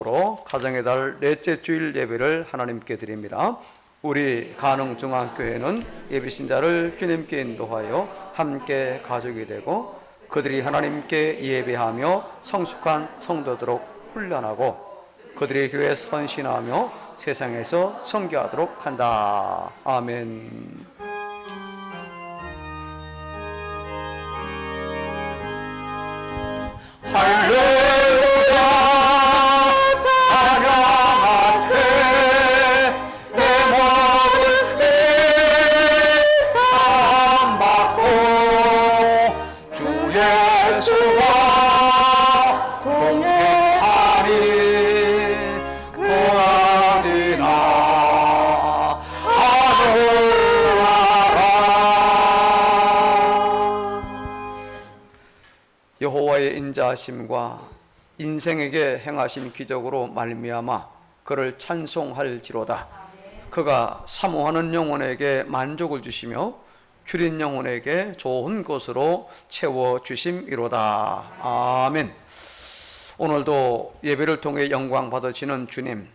가정의 달 넷째 주일 예배를 하나님께 드립니다. 우리 가능중앙교회는 예비신자를 주님께 인도하여 함께 가족이 되고 그들이 하나님께 예배하며 성숙한 성도도록 훈련하고 그들의 교회에 헌신하며 세상에서 선교하도록 한다. 아멘. 할렐루야. 여호와의 인자하심과 인생에게 행하신 기적으로 말미암아 그를 찬송할지로다. 그가 사모하는 영혼에게 만족을 주시며 줄인 영혼에게 좋은 것으로 채워주심이로다. 아멘. 오늘도 예배를 통해 영광 받으시는 주님,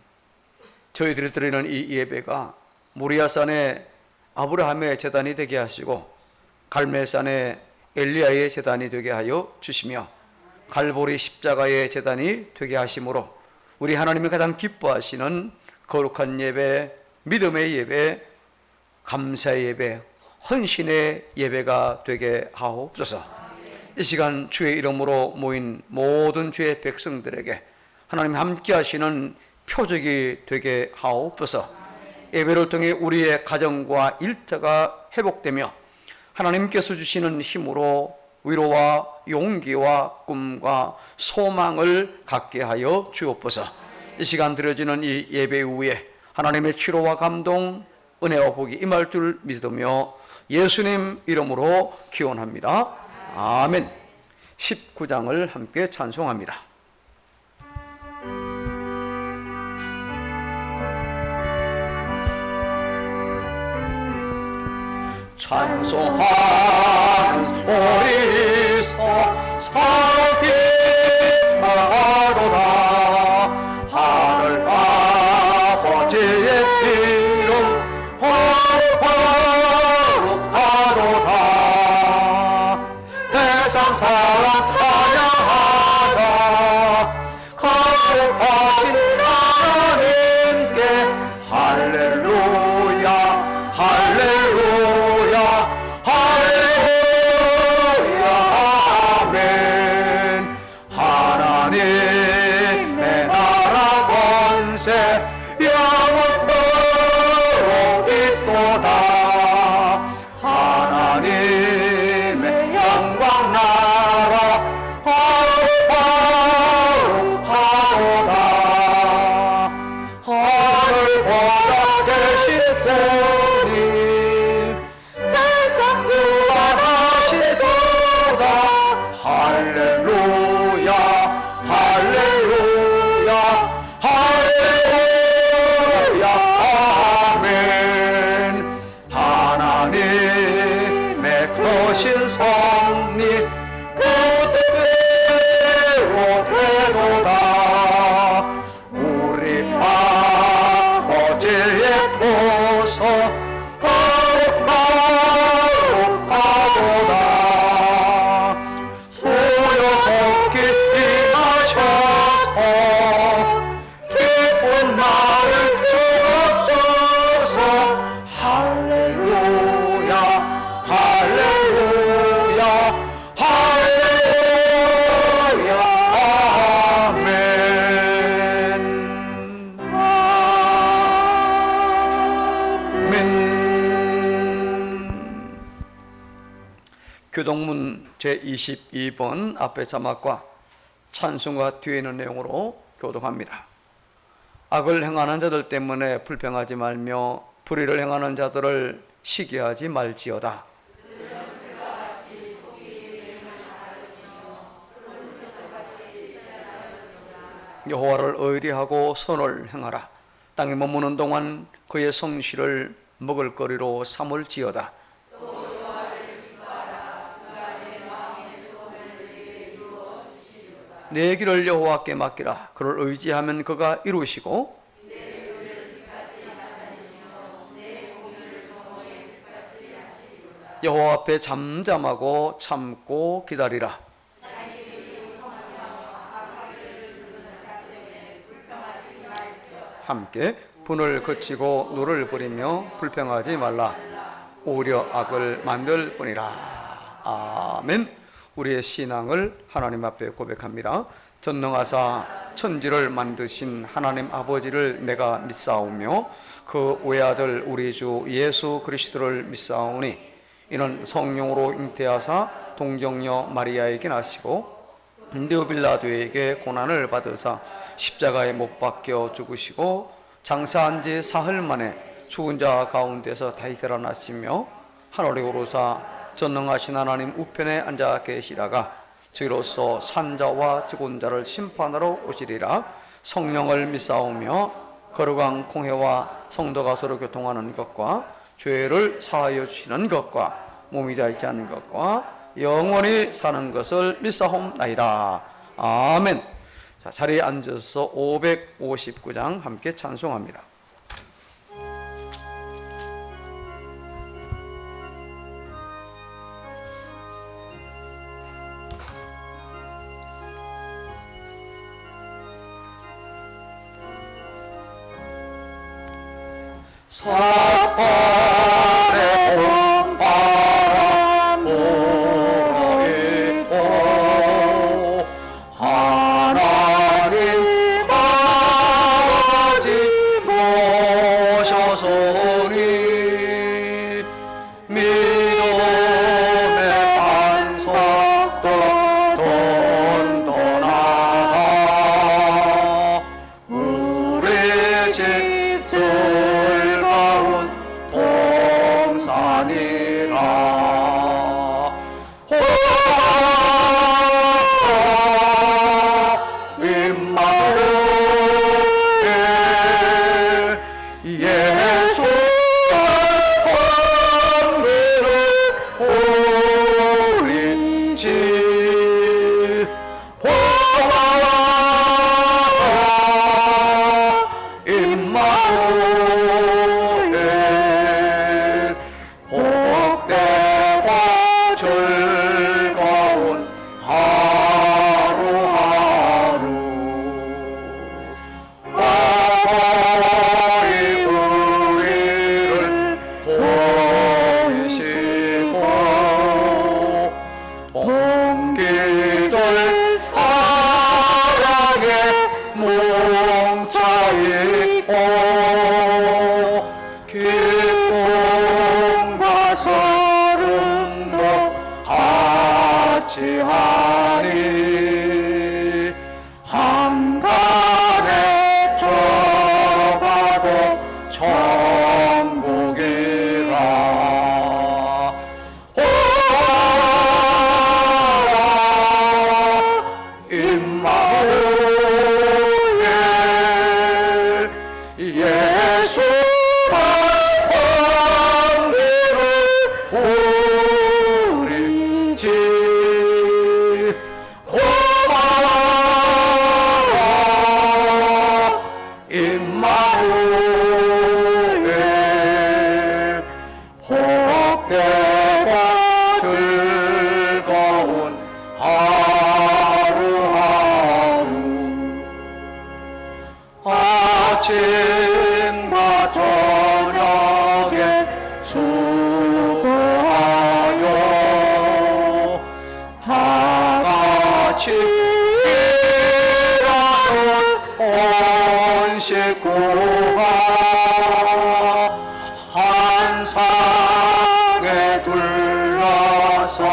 저희들이 드리는 이 예배가 모리아산의 아브라함의 제단이 되게 하시고 갈멜산의 엘리야의 제단이 되게 하여 주시며 갈보리 십자가의 제단이 되게 하심으로 우리 하나님이 가장 기뻐하시는 거룩한 예배, 믿음의 예배, 감사의 예배, 헌신의 예배가 되게 하옵소서. 이 시간 주의 이름으로 모인 모든 주의 백성들에게 하나님 함께 하시는 표적이 되게 하옵소서. 예배를 통해 우리의 가정과 일터가 회복되며 하나님께서 주시는 힘으로 위로와 용기와 꿈과 소망을 갖게 하여 주옵소서. 이 시간 드려지는 이 예배 후에 하나님의 치료와 감동, 은혜와 복이 임할 줄 믿으며 예수님 이름으로 기원합니다. 아멘. 19장을 함께 찬송합니다. 찬송한 소리서 살기하로다. 하늘 아버지의 이름 거룩하도다. 세상 사람 찬양하라. 거룩하신 하나님께 할렐루야 할렐루야 할렐루야 아멘. 하나님의 나라 권세 영원토록 있도다. 하나님의 영광 나라 거룩하도다. 하늘보다 계신 주님 세상 주관하시도다. 할렐루야 할렐루야 할렐루야 아멘. 하나님의 크신 섭리 그대로 되도다. 우리 아버지의 도서 거룩하도다. 수요속히 임하셔서 기쁜 날을 주옵소서. 할렐루야 할렐루야 할렐루야 아멘. 아멘. 교동문 제22번 앞에 자막과 찬송과 뒤에 있는 내용으로 교독합니다. 악을 행하는 자들 때문에 불평하지 말며 불의를 행하는 자들을 시기하지 말지어다. 여호와를 의리하고 선을 행하라. 땅에 머무는 동안 그의 성실을 먹을거리로 삼을지어다. 내 길을 여호와께 맡기라. 그를 의지하면 그가 이루시고 여호와 앞에 잠잠하고 참고 기다리라. 함께 분을 그치고 노를 부리며 불평하지 말라. 오히려 악을 만들 뿐이라. 아멘. 우리의 신앙을 하나님 앞에 고백합니다. 전능하사 천지를 만드신 하나님 아버지를 내가 믿사오며 그 외아들 우리 주 예수 그리스도를 믿사오니 이는 성령으로 잉태하사 동정녀 마리아에게 나시고 본디오 빌라도에게 고난을 받으사 십자가에 못 박혀 죽으시고 장사한 지 사흘 만에 죽은 자 가운데서 다시 살아나시며 하늘에 오르사 전능하신 하나님 우편에 앉아 계시다가 저희로서 산자와 죽은 자를 심판하러 오시리라. 성령을 믿사오며 거룩한 공회와 성도가 서로 교통하는 것과 죄를 사하여 주시는 것과 몸이 되지 않는 것과 영원히 사는 것을 믿사옵나이다. 아멘. 자, 자리에 앉아서 559장 함께 찬송합니다. 사탄의 봄바람 불어있고 하나님 아버지 모셔서니 믿음의 반석도 던져나가 우리 집 즐거운 동산이라. 임마누엘 예수가 성비를 우리 집 임마누엘 복되고 즐거운 하루하루 아버지 우리를 보이시고 동기들 사랑에 뭉쳐있고 기쁨과 서름도 같이 하니 한간에 들어가도 천국이라. 임마누엘 예수가 성비를 우리 집 고마워. 임마누엘 복되고 즐거운 하루하루 아침과 저녁에 수고하여 다같이 일하는 온 식구가 한 상에 둘러서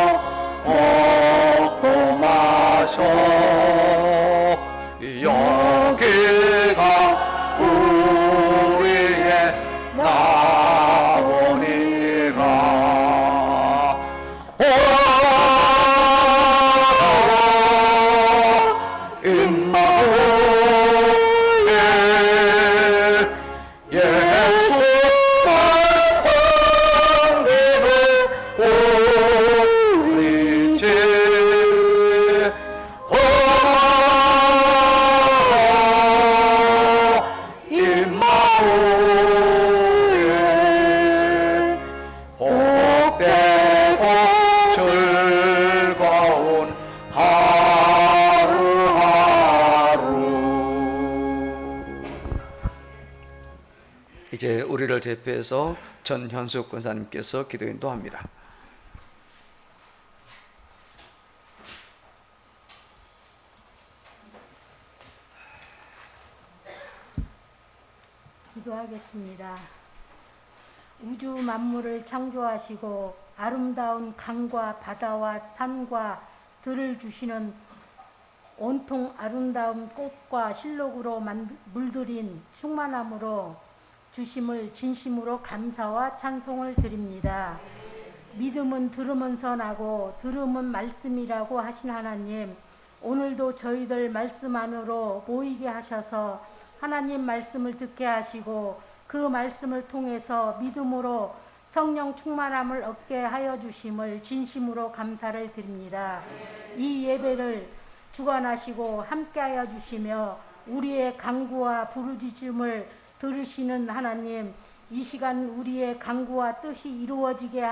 먹고 마셔. 여기가 우리의 나오니라. 임마누엘 예수가 성비를 우리 집 고마워. 이제 우리를 대표해서 전현숙 권사님께서 기도 인도합니다. 기도하겠습니다. 우주 만물을 창조하시고 아름다운 강과 바다와 산과 들을 주시는 온통 아름다운 꽃과 실록으로 물들인 충만함으로 주심을 진심으로 감사와 찬송을 드립니다. 믿음은 들으면서 나고 들음은 말씀이라고 하신 하나님, 오늘도 저희들 말씀 안으로 모이게 하셔서 하나님 말씀을 듣게 하시고 그 말씀을 통해서 믿음으로 성령 충만함을 얻게 하여 주심을 진심으로 감사를 드립니다. 이 예배를 주관하시고 함께하여 주시며 우리의 간구와 부르짖음을 들으시는 하나님, 이 시간 우리의 간구와 뜻이 이루어지게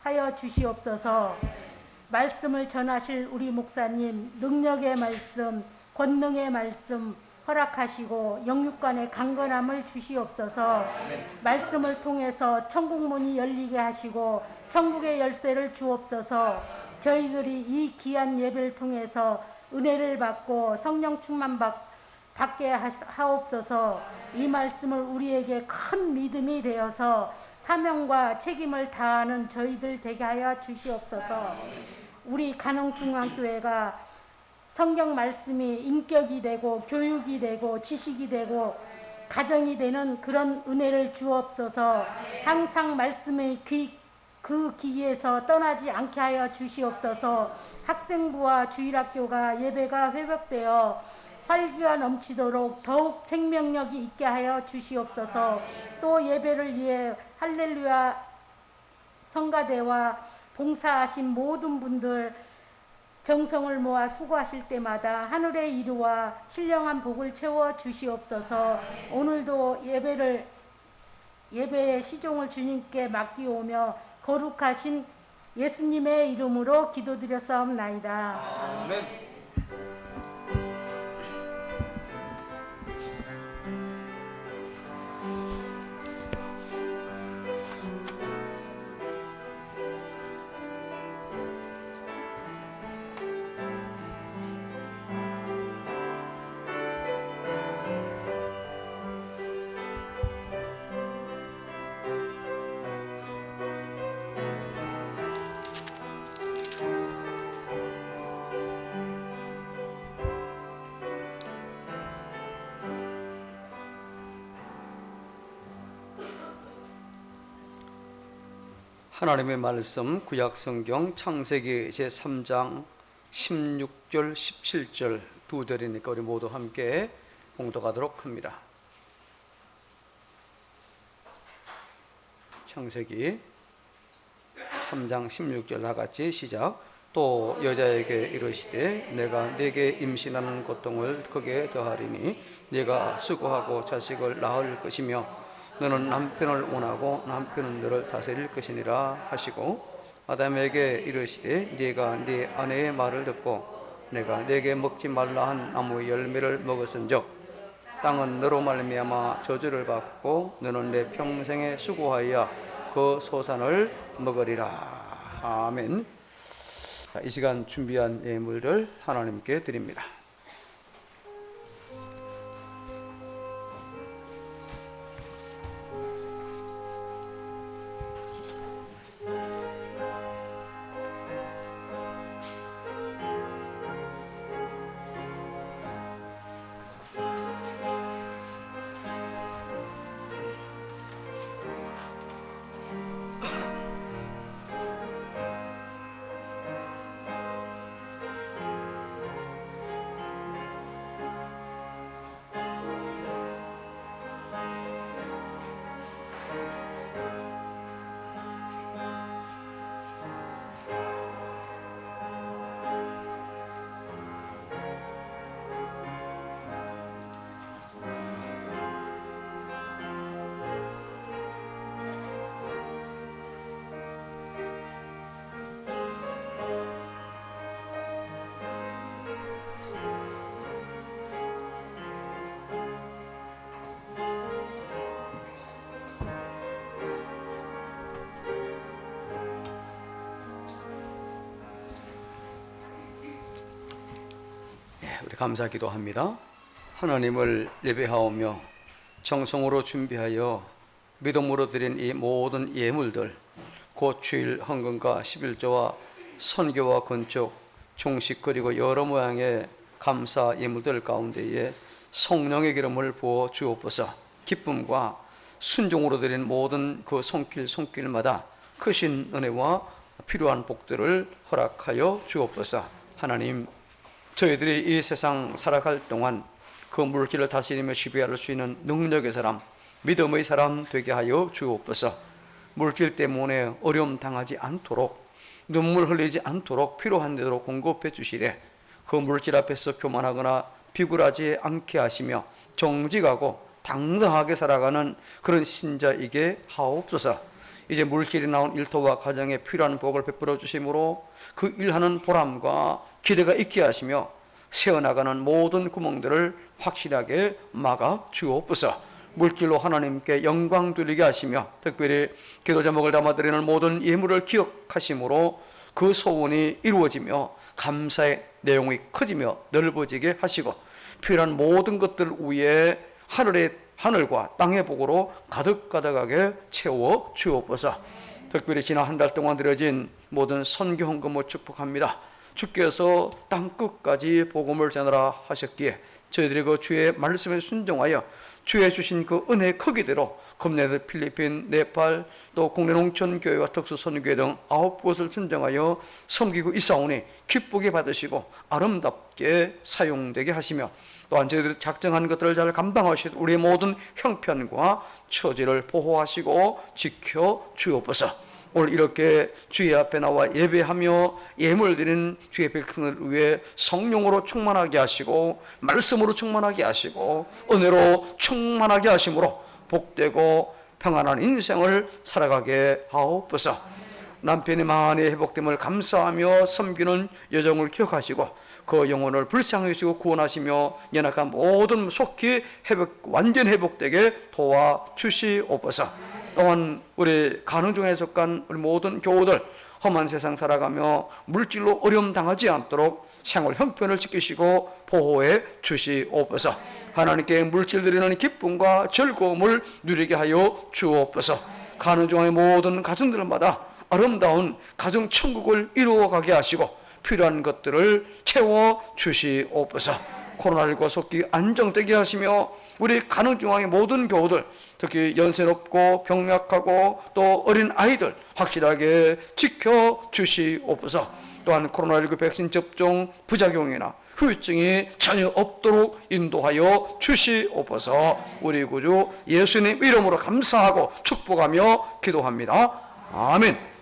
하여 주시옵소서. 말씀을 전하실 우리 목사님 능력의 말씀, 권능의 말씀 허락하시고 영육간의 강건함을 주시옵소서. 말씀을 통해서 천국문이 열리게 하시고 천국의 열쇠를 주옵소서. 저희들이 이 귀한 예배를 통해서 은혜를 받고 성령 충만 받게 하옵소서. 이 말씀을 우리에게 큰 믿음이 되어서 사명과 책임을 다하는 저희들 되게 하여 주시옵소서. 우리 간흥중앙교회가 성경 말씀이 인격이 되고 교육이 되고 지식이 되고 가정이 되는 그런 은혜를 주옵소서. 항상 말씀의 그 기에서 떠나지 않게 하여 주시옵소서. 학생부와 주일학교가 예배가 회복되어 활기가 넘치도록 더욱 생명력이 있게 하여 주시옵소서. 또 예배를 위해 할렐루야 성가대와 봉사하신 모든 분들 정성을 모아 수고하실 때마다 하늘의 이루와 신령한 복을 채워 주시옵소서. 오늘도 예배의 시종을 주님께 맡기오며 거룩하신 예수님의 이름으로 기도드렸사옵나이다. 아멘. 하나님의 말씀 구약성경 창세기 제3장 16절 17절 두 절이니까 우리 모두 함께 봉독하도록 합니다. 창세기 3장 16절 다같이 시작. 또 여자에게 이르시되 내가 네게 임신하는 고통을 크게 더하리니 네가 수고하고 자식을 낳을 것이며 너는 남편을 원하고 남편은 너를 다스릴 것이니라 하시고 아담에게 이르시되 네가 네 아내의 말을 듣고 내가 네게 먹지 말라 한 나무의 열매를 먹었은즉 땅은 너로 말미암아 저주를 받고 너는 내 평생에 수고하여 그 소산을 먹으리라. 아멘. 이 시간 준비한 예물을 하나님께 드립니다. 감사 기도합니다. 하나님을 예배하오며 정성으로 준비하여 믿음으로 드린 이 모든 예물들, 곧 주일 헌금과 11조와 선교와 건축, 종식 그리고 여러 모양의 감사 예물들 가운데에 성령의 기름을 부어 주옵소서. 기쁨과 순종으로 드린 모든 그 손길마다 크신 은혜와 필요한 복들을 허락하여 주옵소서. 하나님, 저희들이 이 세상 살아갈 동안 그 물길을 다스리며 지배할 수 있는 능력의 사람, 믿음의 사람 되게 하여 주옵소서. 물길 때문에 어려움 당하지 않도록, 눈물 흘리지 않도록 필요한 대로 공급해 주시되, 그 물길 앞에서 교만하거나 비굴하지 않게 하시며 정직하고 당당하게 살아가는 그런 신자이게 하옵소서. 이제 물길이 나온 일터와 가정에 필요한 복을 베풀어 주심으로 그 일하는 보람과 기대가 있게 하시며 새어나가는 모든 구멍들을 확실하게 막아 주옵소서. 물길로 하나님께 영광 돌리게 하시며 특별히 기도 제목을 담아드리는 모든 예물을 기억하심으로 그 소원이 이루어지며 감사의 내용이 커지며 넓어지게 하시고 필요한 모든 것들 위에 하늘과 땅의 복으로 가득가득하게 채워 주옵소서. 특별히 지난 한 달 동안 드려진 모든 선교 헌금을 축복합니다. 주께서 땅 끝까지 복음을 전하라 하셨기에 저희들이 그 주의 말씀에 순종하여 주의 주신 그 은혜의 크기대로 금년에 필리핀, 네팔, 또 국내 농촌교회와 특수선교회 등 9곳을 선정하여 섬기고 있사오니 기쁘게 받으시고 아름답게 사용되게 하시며 또한 저희들이 작정한 것들을 잘 감당하시고 우리의 모든 형편과 처지를 보호하시고 지켜 주옵소서. 오늘 이렇게 주의 앞에 나와 예배하며 예물 드리는 주의 백성을 위해 성령으로 충만하게 하시고 말씀으로 충만하게 하시고 은혜로 충만하게 하심으로 복되고 평안한 인생을 살아가게 하옵소서. 남편이 많이 회복됨을 감사하며 섬기는 여정을 기억하시고 그 영혼을 불쌍히 구원하시며 연약한 모든 속히 완전 회복되게 도와주시옵소서. 또한 우리 가능중에 속한 우리 모든 교우들 험한 세상 살아가며 물질로 어려움 당하지 않도록 생활 형편을 지키시고 보호해 주시옵소서. 하나님께 물질 드리는 기쁨과 즐거움을 누리게 하여 주옵소서. 가능중의 모든 가정들마다 아름다운 가정 천국을 이루어가게 하시고 필요한 것들을 채워 주시옵소서. 코로나19 속히 안정되게 하시며 우리 가능중앙의 모든 교우들 특히 연세 높고 병약하고 또 어린 아이들 확실하게 지켜 주시옵소서. 또한 코로나19 백신 접종 부작용이나 후유증이 전혀 없도록 인도하여 주시옵소서. 우리 구주 예수님 이름으로 감사하고 축복하며 기도합니다. 아멘.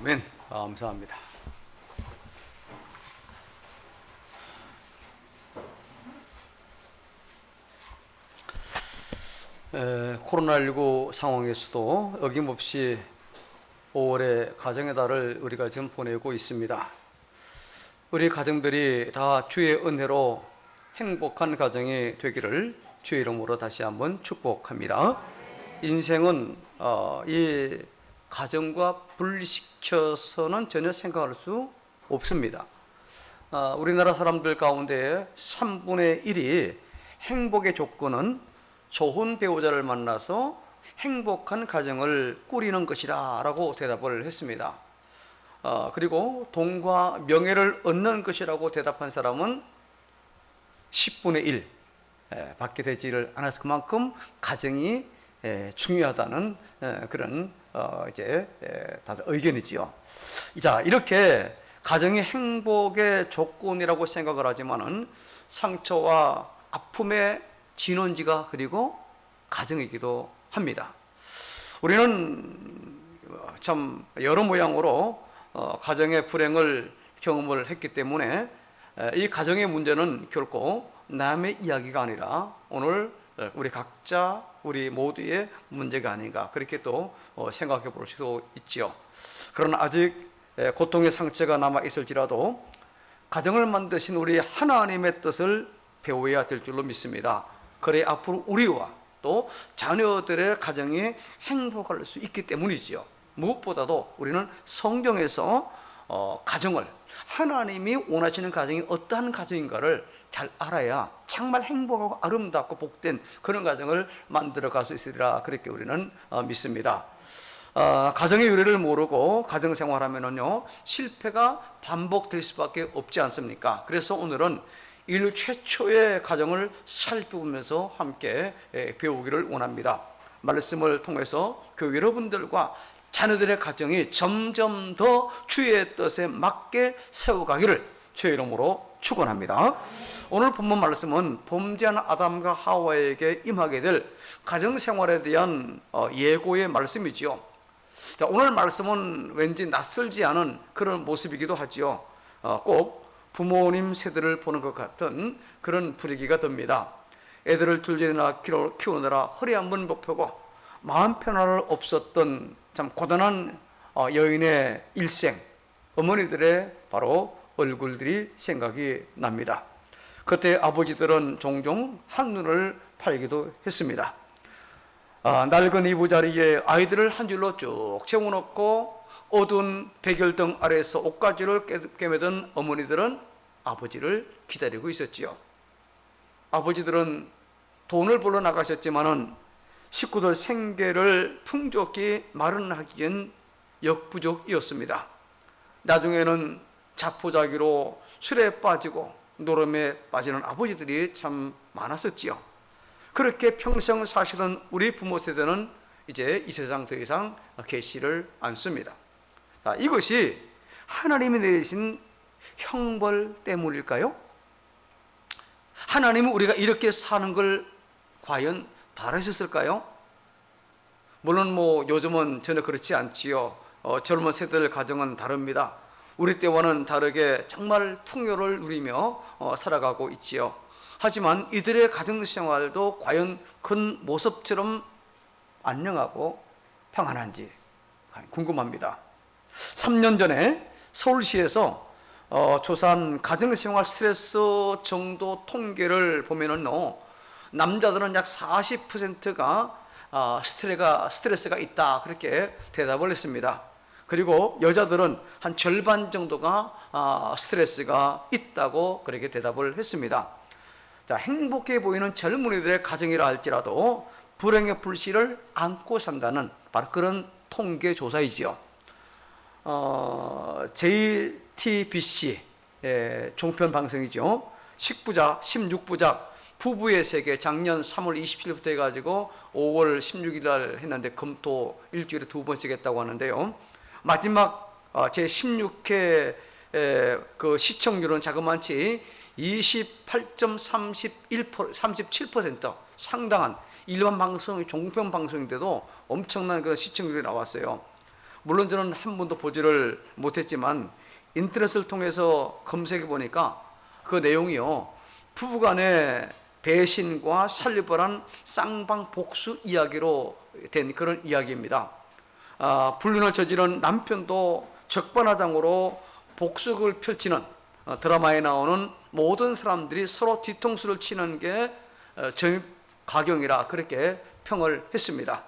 아멘. 감사합니다. 코로나19 상황에서도 어김없이 5월의 가정의 달을 우리가 지금 보내고 있습니다. 우리 가정들이 다 주의 은혜로 행복한 가정이 되기를 주의 이름으로 다시 한번 축복합니다. 인생은 이 가정과 분리시켜서는 전혀 생각할 수 없습니다. 우리나라 사람들 가운데 3분의 1이 행복의 조건은 좋은 배우자를 만나서 행복한 가정을 꾸리는 것이라 라고 대답을 했습니다. 그리고 돈과 명예를 얻는 것이라고 대답한 사람은 10분의 1 밖에 되지를 않아서 그만큼 가정이 중요하다는 그런 이제 다들 의견이지요. 자, 이렇게 가정이 행복의 조건이라고 생각을 하지만은 상처와 아픔의 진원지가 그리고 가정이기도 합니다. 우리는 참 여러 모양으로 가정의 불행을 경험을 했기 때문에 이 가정의 문제는 결코 남의 이야기가 아니라 오늘 우리 각자 우리 모두의 문제가 아닌가 그렇게 또 생각해 볼 수도 있지요. 그러나 아직 고통의 상처가 남아 있을지라도 가정을 만드신 우리 하나님의 뜻을 배워야 될 줄로 믿습니다. 그래 앞으로 우리와 또 자녀들의 가정이 행복할 수 있기 때문이지요. 무엇보다도 우리는 성경에서 가정을 하나님이 원하시는 가정이 어떠한 가정인가를 잘 알아야 정말 행복하고 아름답고 복된 그런 가정을 만들어 갈 수 있으리라 그렇게 우리는 믿습니다. 가정의 유래를 모르고 가정생활하면은요 실패가 반복될 수밖에 없지 않습니까? 그래서 오늘은 인류 최초의 가정을 살펴보면서 함께 배우기를 원합니다. 말씀을 통해서 교회 여러분들과 자녀들의 가정이 점점 더 주의 뜻에 맞게 세워가기를 주의 이름으로 축원합니다. 오늘 본문 말씀은 범죄한 아담과 하와에게 임하게 될 가정생활에 대한 예고의 말씀이지요. 자, 오늘 말씀은 왠지 낯설지 않은 그런 모습이기도 하지요. 꼭 부모님 세대를 보는 것 같은 그런 분위기가 듭니다. 애들을 둘째나 키우느라 허리 한번 못 펴고 마음 편안할 없었던 참 고단한 여인의 일생, 어머니들의 바로 얼굴들이 생각이 납니다. 그때 아버지들은 종종 한눈을 팔기도 했습니다. 낡은 이부자리에 아이들을 한 줄로 쭉 채워놓고 어두운 백열등 아래에서 옷가지를 꿰매던 어머니들은 아버지를 기다리고 있었지요. 아버지들은 돈을 벌러 나가셨지만은 식구들 생계를 풍족히 마련하기엔 역부족이었습니다. 나중에는 자포자기로 술에 빠지고 노름에 빠지는 아버지들이 참 많았었지요. 그렇게 평생 사시던 우리 부모 세대는 이제 이 세상 더 이상 계시를 않습니다. 자, 이것이 하나님이 내리신 형벌 때문일까요? 하나님은 우리가 이렇게 사는 걸 과연 바라셨을까요? 물론 요즘은 전혀 그렇지 않지요. 젊은 세대들 가정은 다릅니다. 우리 때와는 다르게 정말 풍요를 누리며 살아가고 있지요. 하지만 이들의 가정생활도 과연 큰 모습처럼 안녕하고 평안한지 궁금합니다. 3년 전에 서울시에서 조사한 가정생활 스트레스 정도 통계를 보면은요, 남자들은 약 40%가 스트레스가 있다 그렇게 대답을 했습니다. 그리고 여자들은 한 절반 정도가 스트레스가 있다고 그렇게 대답을 했습니다. 자, 행복해 보이는 젊은이들의 가정이라 할지라도 불행의 불씨를 안고 산다는 바로 그런 통계 조사이지요. JTBC 종편 방송이죠. 16부작 부부의 세계 작년 3월 27일부터 해가지고 5월 16일 날 했는데 금토 일주일에 2번씩 했다고 하는데요. 마지막 제16회 그 시청률은 자그마치 37% 상당한 일반 방송, 종편 방송인데도 엄청난 그런 시청률이 나왔어요. 물론 저는 한 번도 보지를 못했지만 인터넷을 통해서 검색해 보니까 그 내용이요, 부부간의 배신과 살벌한 쌍방복수 이야기로 된 그런 이야기입니다. 불륜을 저지른 남편도 적반하장으로 복수극을 펼치는 드라마에 나오는 모든 사람들이 서로 뒤통수를 치는 게 정입가경이라 그렇게 평을 했습니다.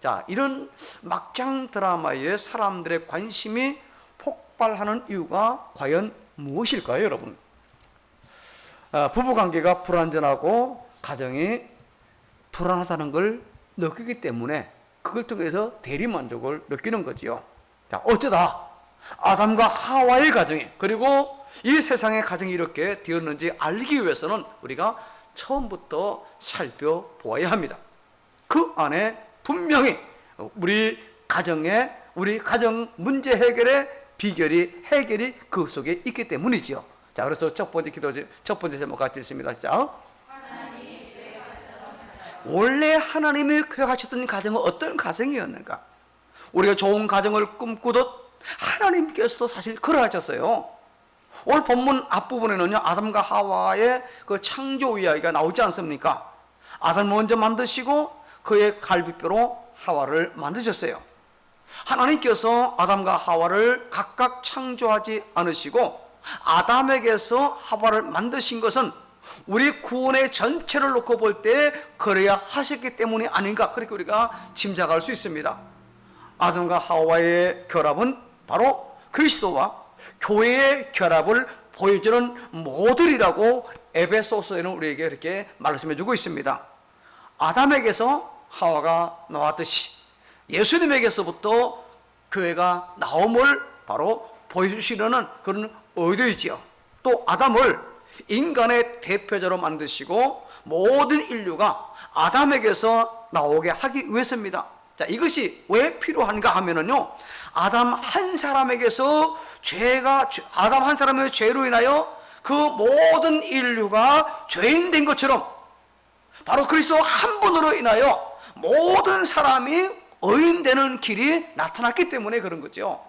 자, 이런 막장 드라마에 사람들의 관심이 폭발하는 이유가 과연 무엇일까요, 여러분? 부부관계가 불완전하고 가정이 불안하다는 걸 느끼기 때문에 그걸 통해서 대리만족을 느끼는 거지요. 자, 어쩌다 아담과 하와의 가정이, 그리고 이 세상의 가정이 이렇게 되었는지 알기 위해서는 우리가 처음부터 살펴보아야 합니다. 그 안에 분명히 우리 가정 문제 해결의 해결이 그 속에 있기 때문이죠. 자, 그래서 첫 번째 제목 같이 있습니다. 자, 원래 하나님이 계획하셨던 가정은 어떤 가정이었는가? 우리가 좋은 가정을 꿈꾸듯 하나님께서도 사실 그러하셨어요. 오늘 본문 앞부분에는요, 아담과 하와의 그 창조 이야기가 나오지 않습니까? 아담 먼저 만드시고 그의 갈비뼈로 하와를 만드셨어요. 하나님께서 아담과 하와를 각각 창조하지 않으시고 아담에게서 하와를 만드신 것은 우리 구원의 전체를 놓고 볼 때 그래야 하셨기 때문이 아닌가, 그렇게 우리가 짐작할 수 있습니다. 아담과 하와의 결합은 바로 그리스도와 교회의 결합을 보여주는 모델이라고 에베소서에는 우리에게 이렇게 말씀해 주고 있습니다. 아담에게서 하와가 나왔듯이 예수님에게서부터 교회가 나옴을 바로 보여주시려는 그런 의도이지요. 또 아담을 인간의 대표자로 만드시고 모든 인류가 아담에게서 나오게 하기 위해서입니다. 자, 이것이 왜 필요한가 하면은요, 아담 한 사람의 죄로 인하여 그 모든 인류가 죄인 된 것처럼 바로 그리스도 한 분으로 인하여 모든 사람이 의인 되는 길이 나타났기 때문에 그런 거죠.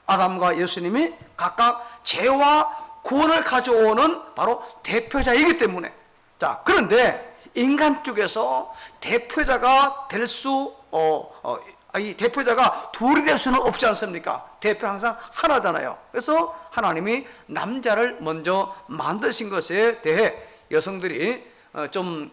아담과 예수님이 각각 죄와 구원을 가져오는 바로 대표자이기 때문에. 자, 그런데 인간 쪽에서 대표자가 대표자가 둘이 될 수는 없지 않습니까? 대표 항상 하나잖아요. 그래서 하나님이 남자를 먼저 만드신 것에 대해 여성들이 좀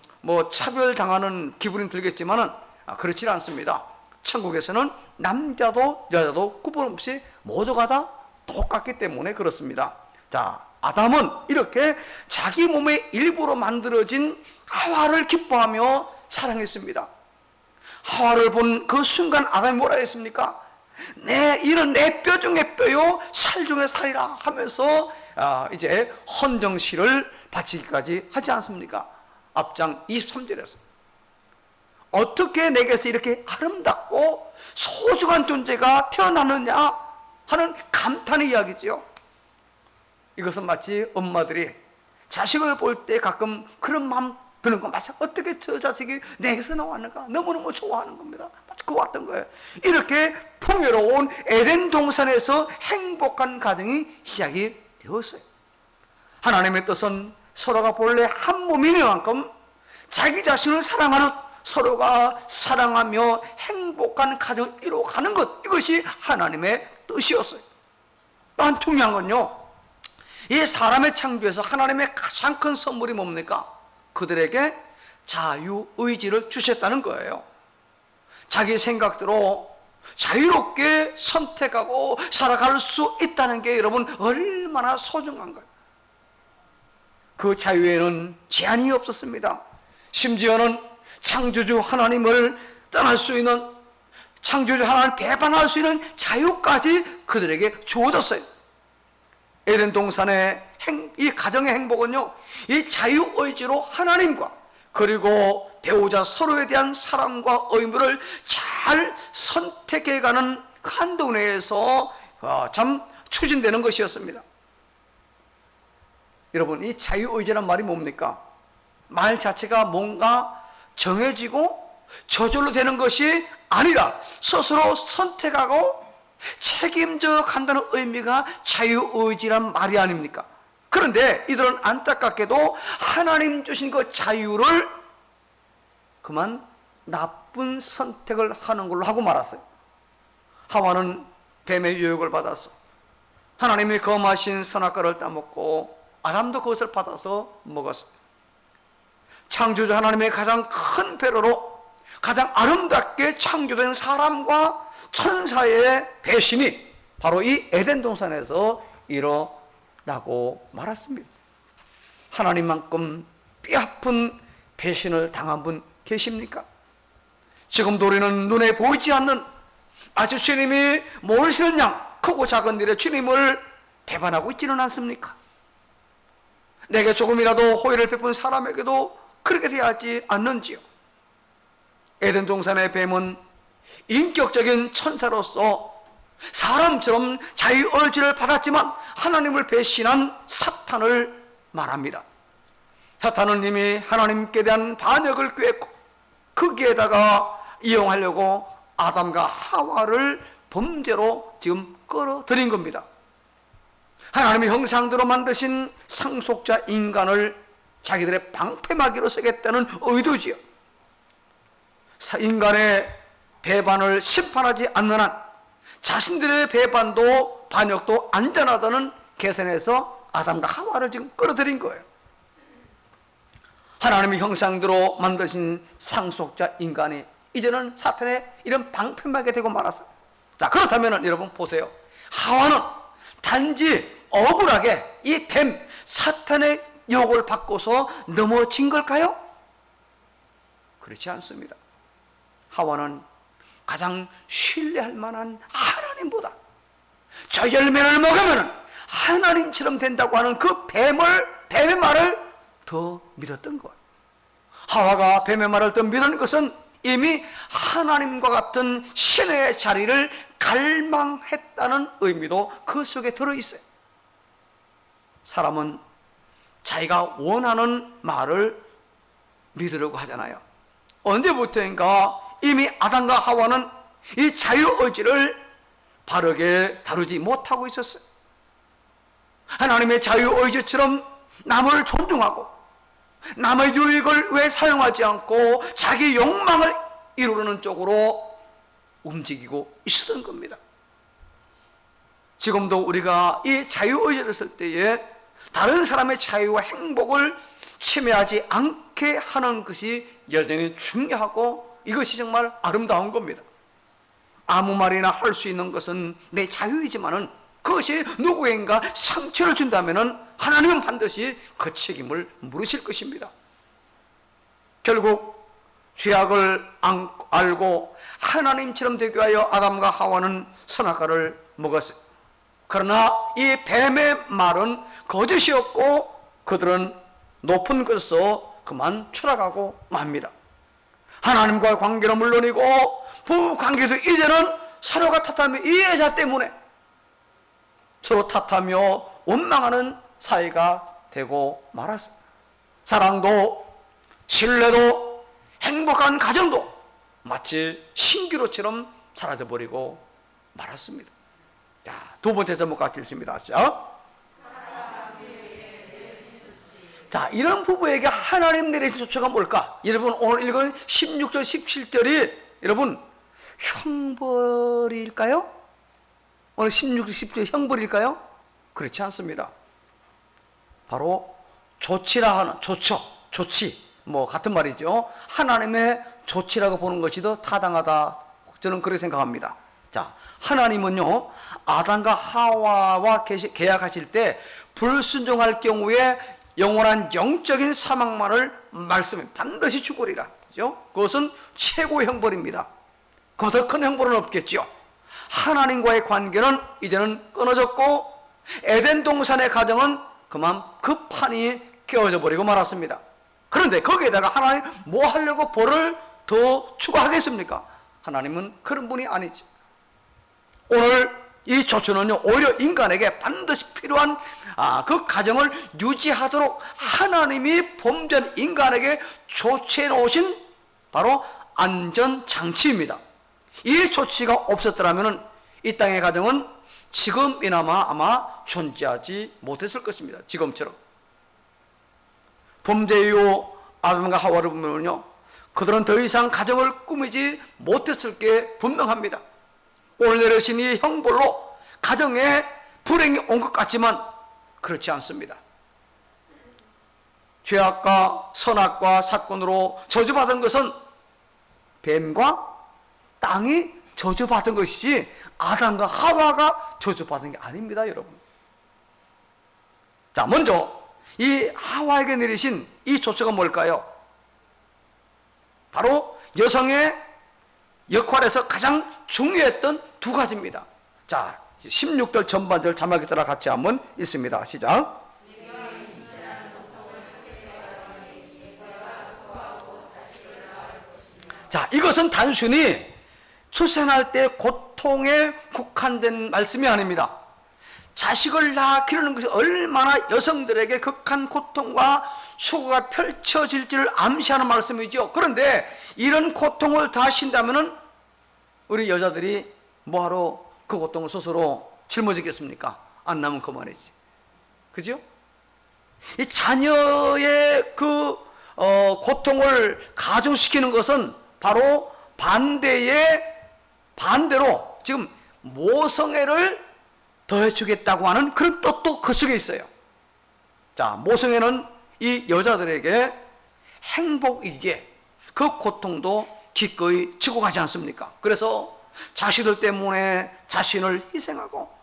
차별당하는 기분이 들겠지만은 그렇지 않습니다. 천국에서는 남자도 여자도 구분 없이 모두가 다 똑같기 때문에 그렇습니다. 자, 아담은 이렇게 자기 몸의 일부로 만들어진 하와를 기뻐하며 사랑했습니다. 하와를 본 그 순간 아담이 뭐라 했습니까? 이는 내 뼈 중에 뼈요 살 중에 살이라 하면서 이제 헌정시를 바치기까지 하지 않습니까? 앞장 23절에서 어떻게 내게서 이렇게 아름답고 소중한 존재가 태어나느냐 하는 감탄의 이야기지요. 이것은 마치 엄마들이 자식을 볼 때 가끔 그런 마음 드는 거, 마치 어떻게 저 자식이 내게서 나왔는가, 너무너무 좋아하는 겁니다. 마치 그와 같은 거예요. 이렇게 풍요로운 에덴 동산에서 행복한 가정이 시작이 되었어요. 하나님의 뜻은 서로가 본래 한 몸인 만큼 자기 자신을 사랑하는, 서로가 사랑하며 행복한 가정을 이루어가는 것, 이것이 하나님의 뜻이었어요. 또 중요한 건요, 이 사람의 창조에서 하나님의 가장 큰 선물이 뭡니까? 그들에게 자유의지를 주셨다는 거예요. 자기 생각대로 자유롭게 선택하고 살아갈 수 있다는 게 여러분 얼마나 소중한가요? 그 자유에는 제한이 없었습니다. 심지어는 창조주 하나님을 떠날 수 있는, 창조주 하나님을 배반할 수 있는 자유까지 그들에게 주어졌어요. 에덴 동산의 이 가정의 행복은요, 이 자유의지로 하나님과 그리고 배우자 서로에 대한 사랑과 의무를 잘 선택해가는 한도 내에서 참 추진되는 것이었습니다. 여러분, 이 자유의지란 말이 뭡니까? 말 자체가 뭔가 정해지고 저절로 되는 것이 아니라 스스로 선택하고 책임져 간다는 의미가 자유의지란 말이 아닙니까? 그런데 이들은 안타깝게도 하나님 주신 그 자유를 그만 나쁜 선택을 하는 걸로 하고 말았어요. 하와는 뱀의 유혹을 받아서 하나님이 검하신 선악과를 따먹고 아담도 그것을 받아서 먹었어요. 창조주 하나님의 가장 큰 배려로 가장 아름답게 창조된 사람과 천사의 배신이 바로 이 에덴 동산에서 일어나고 말았습니다. 하나님만큼 뼈아픈 배신을 당한 분 계십니까? 지금도 우리는 눈에 보이지 않는 아주 주님이 모르시는 양 크고 작은 일에 주님을 배반하고 있지는 않습니까? 내게 조금이라도 호의를 베푼 사람에게도 그렇게 돼야 하지 않는지요? 에덴 동산의 뱀은 인격적인 천사로서 사람처럼 자유의지를 받았지만 하나님을 배신한 사탄을 말합니다. 사탄은 이미 하나님께 대한 반역을 꾀했고 거기에다가 이용하려고 아담과 하와를 범죄로 지금 끌어들인 겁니다. 하나님의 형상대로 만드신 상속자 인간을 자기들의 방패막이로 쓰겠다는 의도지요. 인간의 배반을 심판하지 않는 한 자신들의 배반도 반역도 안전하다는 계산에서 아담과 하와를 지금 끌어들인 거예요. 하나님의 형상대로 만드신 상속자 인간이 이제는 사탄의 이런 방패막이 되고 말았어요. 자, 그렇다면 여러분 보세요. 하와는 단지 억울하게 이 뱀 사탄의 유혹을 받고서 넘어진 걸까요? 그렇지 않습니다. 하와는 가장 신뢰할 만한 하나님보다 저 열매를 먹으면 하나님처럼 된다고 하는 그 뱀의 말을 더 믿었던 거예요. 하와가 뱀의 말을 더 믿은 것은 이미 하나님과 같은 신의 자리를 갈망했다는 의미도 그 속에 들어있어요. 사람은 자기가 원하는 말을 믿으려고 하잖아요. 언제부터인가 이미 아담과 하와는 이 자유의지를 바르게 다루지 못하고 있었어요. 하나님의 자유의지처럼 남을 존중하고 남의 유익을 왜 사용하지 않고 자기 욕망을 이루려는 쪽으로 움직이고 있었던 겁니다. 지금도 우리가 이 자유의지를 쓸 때에 다른 사람의 자유와 행복을 침해하지 않게 하는 것이 여전히 중요하고 이것이 정말 아름다운 겁니다. 아무 말이나 할 수 있는 것은 내 자유이지만은 그것이 누구인가 상처를 준다면은 하나님은 반드시 그 책임을 물으실 것입니다. 결국 죄악을 알고 하나님처럼 되기 위하여 아담과 하와는 선악과를 먹었어요. 그러나 이 뱀의 말은 거짓이었고 그들은 높은 곳에서 그만 추락하고 맙니다. 하나님과의 관계는 물론이고 부부 관계도 이제는 서로가 탓하며 이 여자 때문에 서로 탓하며 원망하는 사이가 되고 말았어요. 사랑도 신뢰도 행복한 가정도 마치 신기루처럼 사라져버리고 말았습니다. 자, 두 번째 제목 같이 읽습니다. 자, 이런 부부에게 하나님 내리신 조처가 뭘까? 여러분 오늘 읽은 16절 17절이 여러분 형벌일까요? 오늘 16절 17절 형벌일까요? 그렇지 않습니다. 바로 조치라 하는 조치 뭐 같은 말이죠. 하나님의 조치라고 보는 것이 더 타당하다. 저는 그렇게 생각합니다. 자, 하나님은요 아담과 하와와 계약하실 때 불순종할 경우에 영원한 영적인 사망만을 말씀해 반드시 죽으리라. 그죠? 그것은 최고의 형벌입니다. 그보다 더 큰 형벌은 없겠죠. 하나님과의 관계는 이제는 끊어졌고 에덴 동산의 가정은 그만 그 판이 깨어져 버리고 말았습니다. 그런데 거기에다가 하나님 뭐 하려고 벌을 더 추가하겠습니까? 하나님은 그런 분이 아니지. 오늘 이 조처는요 오히려 인간에게 반드시 필요한 그 가정을 유지하도록 하나님이 범죄한 인간에게 조치해 놓으신 바로 안전장치입니다. 이 조치가 없었더라면 이 땅의 가정은 지금이나마 아마 존재하지 못했을 것입니다. 지금처럼. 범죄 이후 아담과 하와를 보면요, 그들은 더 이상 가정을 꾸미지 못했을 게 분명합니다. 오늘 내려신 이 형벌로 가정에 불행이 온 것 같지만 그렇지 않습니다. 죄악과 선악과 사건으로 저주받은 것은 뱀과 땅이 저주받은 것이지 아담과 하와가 저주받은 게 아닙니다, 여러분. 자, 먼저 이 하와에게 내리신 이 조처가 뭘까요? 바로 여성의 역할에서 가장 중요했던 두 가지입니다. 자, 16절 전반절 자막에 따라 같이 한번 읽습니다. 시작. 자, 이것은 단순히 출산할 때 고통에 국한된 말씀이 아닙니다. 자식을 낳아 기르는 것이 얼마나 여성들에게 극한 고통과 수고가 펼쳐질지를 암시하는 말씀이죠. 그런데 이런 고통을 다 하신다면 우리 여자들이 뭐하러 그 고통을 스스로 짊어지겠습니까? 안 나면 그만이지. 그죠? 이 자녀의 그 고통을 가중시키는 것은 바로 반대로 지금 모성애를 더해주겠다고 하는 그런 뜻도 그 속에 있어요. 자, 모성애는 이 여자들에게 행복이기에 그 고통도 기꺼이 지고 가지 않습니까? 그래서 자식들 때문에 자신을 희생하고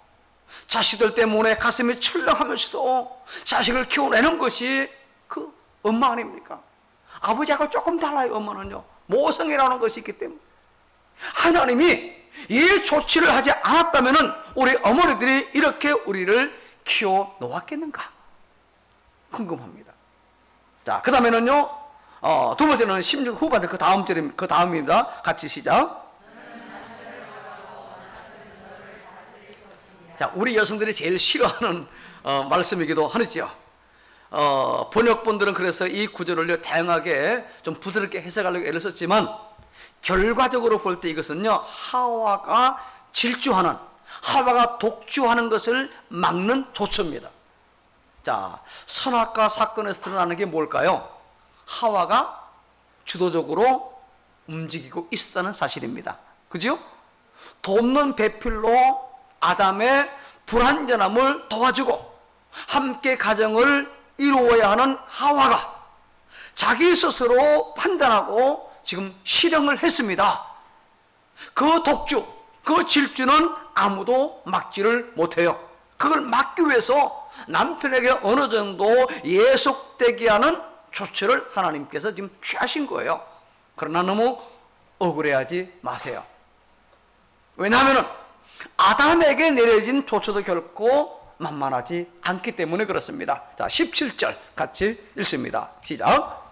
자식들 때문에 가슴이 철렁하면서도 자식을 키워내는 것이 그 엄마 아닙니까? 아버지하고 조금 달라요. 엄마는요, 모성애라는 것이 있기 때문에. 하나님이 이 조치를 하지 않았다면 우리 어머니들이 이렇게 우리를 키워 놓았겠는가 궁금합니다. 자, 그 다음에는요, 두 번째는 16 후반대 그 다음입니다. 같이 시작. 자, 우리 여성들이 제일 싫어하는 말씀이기도 하죠. 번역본들은 그래서 이 구절을 다양하게 좀 부드럽게 해석하려고 애를 썼지만 결과적으로 볼 때 이것은요, 하와가 질주하는, 하와가 독주하는 것을 막는 조처입니다. 자, 선악과 사건에서 드러나는 게 뭘까요? 하와가 주도적으로 움직이고 있었다는 사실입니다. 그죠? 돕는 배필로 아담의 불완전함을 도와주고 함께 가정을 이루어야 하는 하와가 자기 스스로 판단하고 지금 실행을 했습니다. 그 독주, 그 질주는 아무도 막지를 못해요. 그걸 막기 위해서 남편에게 어느 정도 예속되게 하는 조처를 하나님께서 지금 취하신 거예요. 그러나 너무 억울해하지 마세요. 왜냐하면 아담에게 내려진 조처도 결코 만만하지 않기 때문에 그렇습니다. 자, 17절 같이 읽습니다. 시작.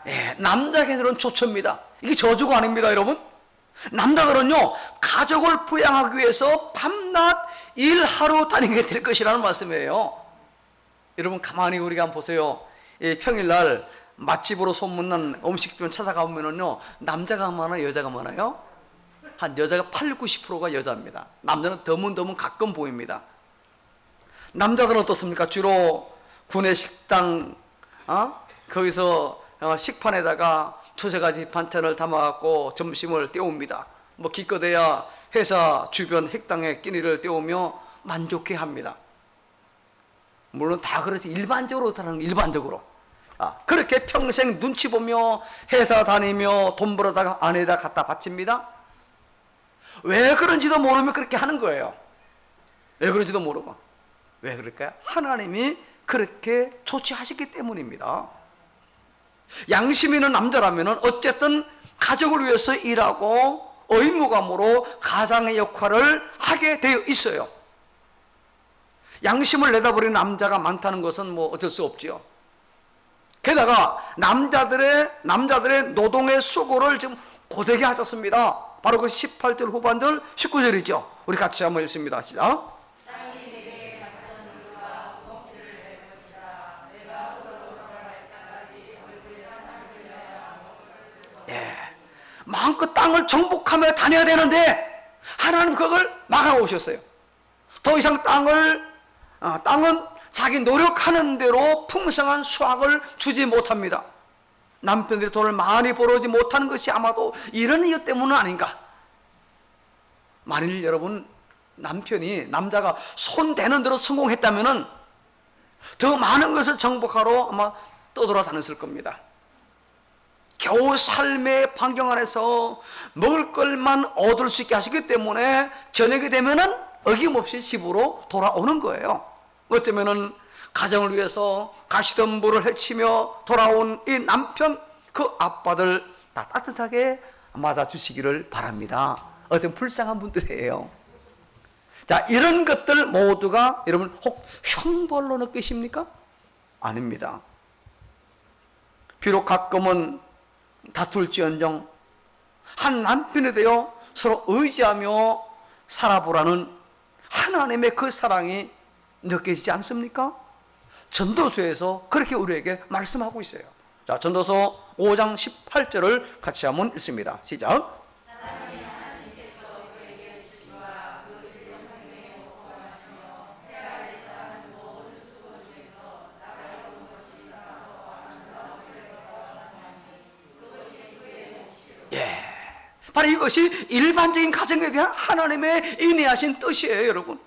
예, 남자에게는 조처입니다. 이게 저주가 아닙니다, 여러분. 남자들은요, 가족을 부양하기 위해서 밤낮 일하러 다니게 될 것이라는 말씀이에요. 여러분, 가만히 우리가 한번 보세요. 평일날 맛집으로 소문난 음식점 찾아가보면요, 남자가 많아요, 여자가 많아요? 한 여자가 80, 90%가 여자입니다. 남자는 드문드문 가끔 보입니다. 남자들은 어떻습니까? 주로 구내 식당, 거기서 식판에다가 두세 가지 반찬을 담아갖고 점심을 때웁니다. 뭐 기껏해야 회사 주변 식당에 끼니를 때우며 만족해 합니다. 물론 다 그렇지, 일반적으로 그렇게 평생 눈치 보며 회사 다니며 돈 벌어다가 아내에다 갖다 바칩니다. 왜 그런지도 모르면 그렇게 하는 거예요. 왜 그런지도 모르고. 왜 그럴까요? 하나님이 그렇게 조치하셨기 때문입니다. 양심 있는 남자라면 어쨌든 가족을 위해서 일하고 의무감으로 가장의 역할을 하게 되어 있어요. 양심을 내다버리는 남자가 많다는 것은 뭐 어쩔 수 없지요. 게다가 남자들의 노동의 수고를 지금 고되게 하셨습니다. 바로 그 18절 후반절 19절이죠. 우리 같이 한번 읽습니다. 시작. 마음껏 땅을 정복하며 다녀야 되는데 하나님 그걸 막아오셨어요. 더 이상 땅은 자기 노력하는 대로 풍성한 수확을 주지 못합니다. 남편들이 돈을 많이 벌어오지 못하는 것이 아마도 이런 이유 때문은 아닌가. 만일 여러분 남자가 손 대는 대로 성공했다면 더 많은 것을 정복하러 아마 떠돌아다녔을 겁니다. 겨우 삶의 환경 안에서 먹을 것만 얻을 수 있게 하시기 때문에 저녁이 되면은 어김없이 집으로 돌아오는 거예요. 어쩌면은 가정을 위해서 가시덤불을 헤치며 돌아온 이 남편, 그 아빠들 다 따뜻하게 맞아주시기를 바랍니다. 어떤 불쌍한 분들이에요. 자, 이런 것들 모두가 여러분 혹 형벌로 느끼십니까? 아닙니다. 비록 가끔은 다툴지언정 한 남편이 되어 서로 의지하며 살아보라는 하나님의 그 사랑이 느껴지지 않습니까? 전도서에서 그렇게 우리에게 말씀하고 있어요. 자, 전도서 5장 18절을 같이 한번 읽습니다. 시작. 바로 이것이 일반적인 가정에 대한 하나님의 인내하신 뜻이에요, 여러분.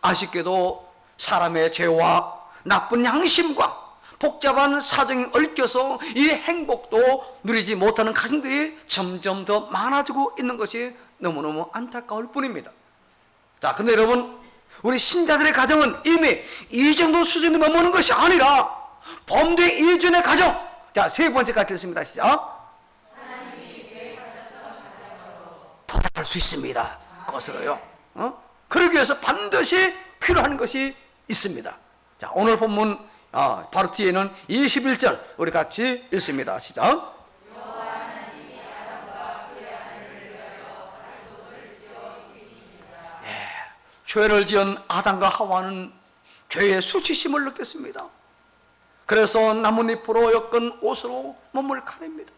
아쉽게도 사람의 죄와 나쁜 양심과 복잡한 사정이 얽혀서 이 행복도 누리지 못하는 가정들이 점점 더 많아지고 있는 것이 너무너무 안타까울 뿐입니다. 자, 근데 여러분, 우리 신자들의 가정은 이미 이 정도 수준에 머무는 것이 아니라 범죄 이전의 가정. 자, 세 번째 같겠습니다. 시작. 돌아갈 수 있습니다. 그것으로요. 그러기 위해서 반드시 필요한 것이 있습니다. 자, 오늘 본문 바로 뒤에는 21절 우리 같이 읽습니다. 시작. 죄를 지은 아담과 하와는 죄의 수치심을 느꼈습니다. 그래서 나뭇잎으로 엮은 옷으로 몸을 가립니다.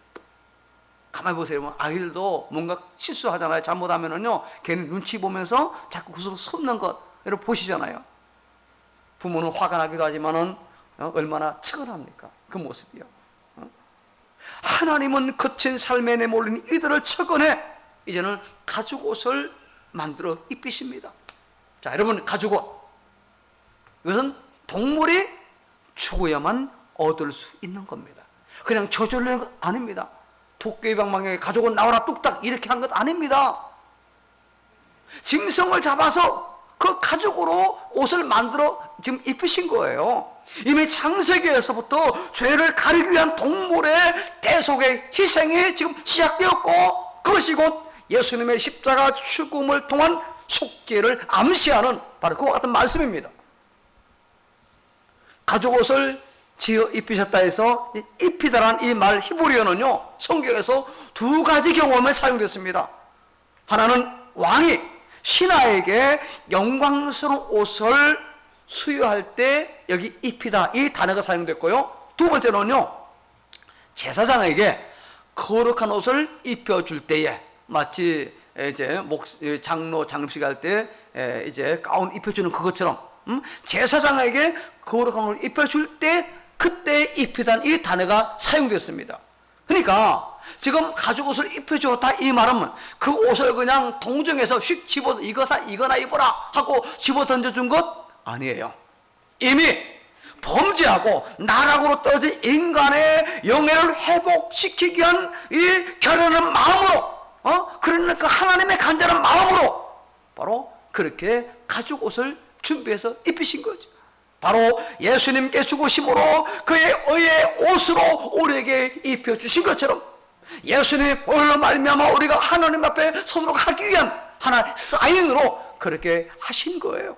가만히 보세요. 아이들도 뭔가 실수하잖아요. 잘못하면은요, 걔는 눈치 보면서 자꾸 그것으로 쏟는 것, 여러분 보시잖아요. 부모는 화가 나기도 하지만은 얼마나 측은합니까? 그 모습이요. 하나님은 거친 삶에 내몰린 이들을 척은해 이제는 가죽옷을 만들어 입히십니다. 자, 여러분, 가죽옷, 이것은 동물이 죽어야만 얻을 수 있는 겁니다. 그냥 저절로 하는 것 아닙니다. 도깨비 방망이에 가죽옷 나와라 뚝딱 이렇게 한 것 아닙니다. 짐승을 잡아서 그 가죽으로 옷을 만들어 지금 입히신 거예요. 이미 창세기에서부터 죄를 가리기 위한 동물의 대속의 희생이 지금 시작되었고, 그것이 곧 예수님의 십자가 죽음을 통한 속죄를 암시하는 바로 그와 같은 말씀입니다. 가죽옷을 지어 입히셨다 해서 입히다란 이 말 히브리어는요, 성경에서 두 가지 경험에 사용됐습니다. 하나는 왕이 신하에게 영광스러운 옷을 수여할 때 여기 입히다 이 단어가 사용됐고요, 두 번째는요, 제사장에게 거룩한 옷을 입혀줄 때에, 마치 이제 장로 장립식 할 때 이제 가운 입혀주는 그것처럼 제사장에게 거룩한 옷을 입혀줄 때 그때 입히단 이 단어가 사용됐습니다. 그러니까 지금 가죽옷을 입혀주었다 이 말은 그 옷을 그냥 동정해서 휙 집어 이거나 입어라 하고 집어 던져준 것 아니에요. 이미 범죄하고 나락으로 떨어진 인간의 영예를 회복시키기 위한 이 결연한 마음으로, 그러니까 하나님의 간절한 마음으로 바로 그렇게 가죽옷을 준비해서 입히신 거죠. 바로 예수님께 죽으심으로 그의 의의 옷으로 우리에게 입혀주신 것처럼 예수님의 보혈로 말미암아 우리가 하나님 앞에 서도록 하기 위한 하나의 사인으로 그렇게 하신 거예요.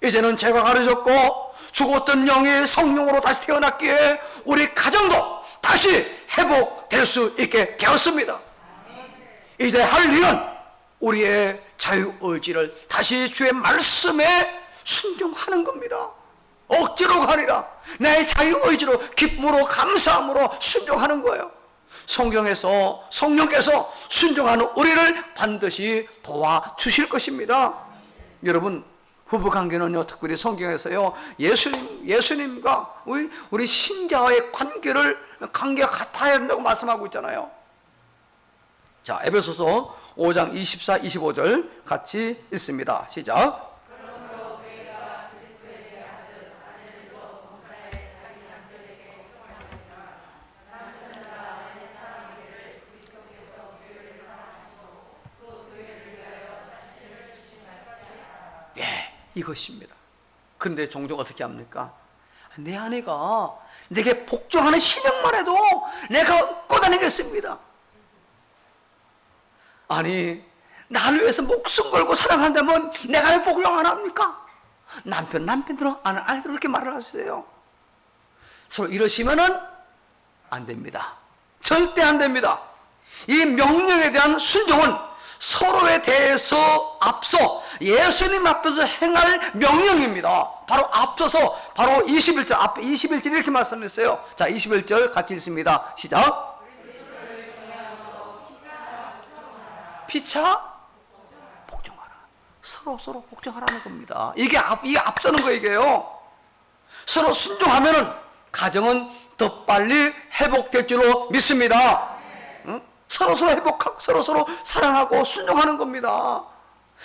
이제는 죄가 가려졌고 죽었던 영이 성령으로 다시 태어났기에 우리 가정도 다시 회복될 수 있게 되었습니다. 이제 할 일은 우리의 자유의지를 다시 주의 말씀에 순종하는 겁니다. 억지로 가니라 내 자유의지로 기쁨으로 감사함으로 순종하는 거예요. 성경에서 성령께서 순종하는 우리를 반드시 도와주실 것입니다. 여러분, 부부관계는요, 특별히 성경에서요, 예수님과 우리 신자와의 관계가 같아야 한다고 말씀하고 있잖아요. 자, 에베소서 5장 24, 25절 같이 읽습니다. 시작. 예, 이것입니다. 근데 종종 어떻게 합니까? 내 아내가 내게 복종하는 신용만 해도 내가 꼬다니겠습니다. 아니, 나를 위해서 목숨 걸고 사랑한다면 내가 왜 복종 안 합니까? 남편대로 아내대로 그렇게 말을 하세요. 서로 이러시면은 안 됩니다. 절대 안 됩니다. 이 명령에 대한 순종은 서로에 대해서 앞서 예수님 앞에서 행할 명령입니다. 바로 앞서서 바로 21절 앞에 21절 이렇게 말씀했어요. 자, 21절 같이 읽습니다. 시작. 피차 복종하라. 서로 복종하라는 겁니다. 이게 앞서는 거 이게요. 서로 순종하면은 가정은 더 빨리 회복될 줄로 믿습니다. 응? 서로 회복하고 서로 사랑하고 순종하는 겁니다.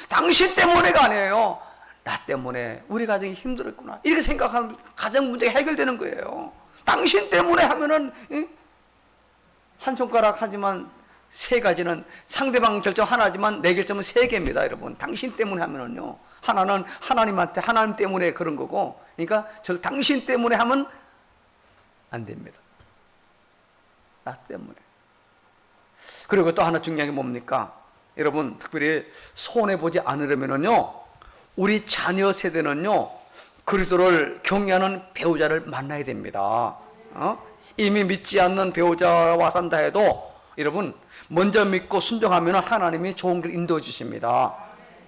당신 때문에가 아니에요. 나 때문에 우리 가정이 힘들었구나, 이렇게 생각하면 가정 문제가 해결되는 거예요. 당신 때문에 하면은 한 손가락 하지만 세 가지는, 상대방 결정 하나지만 내 결정은 세 개입니다. 여러분, 당신 때문에 하면은요, 하나는 하나님한테, 하나님 때문에 그런 거고, 그러니까 당신 때문에 하면 안 됩니다. 나 때문에. 그리고 또 하나 중요한 게 뭡니까? 여러분, 특별히 손해보지 않으려면은요, 우리 자녀 세대는요, 그리스도를 경외하는 배우자를 만나야 됩니다. 이미 믿지 않는 배우자와 산다 해도 여러분, 먼저 믿고 순종하면 하나님이 좋은 길 인도해 주십니다.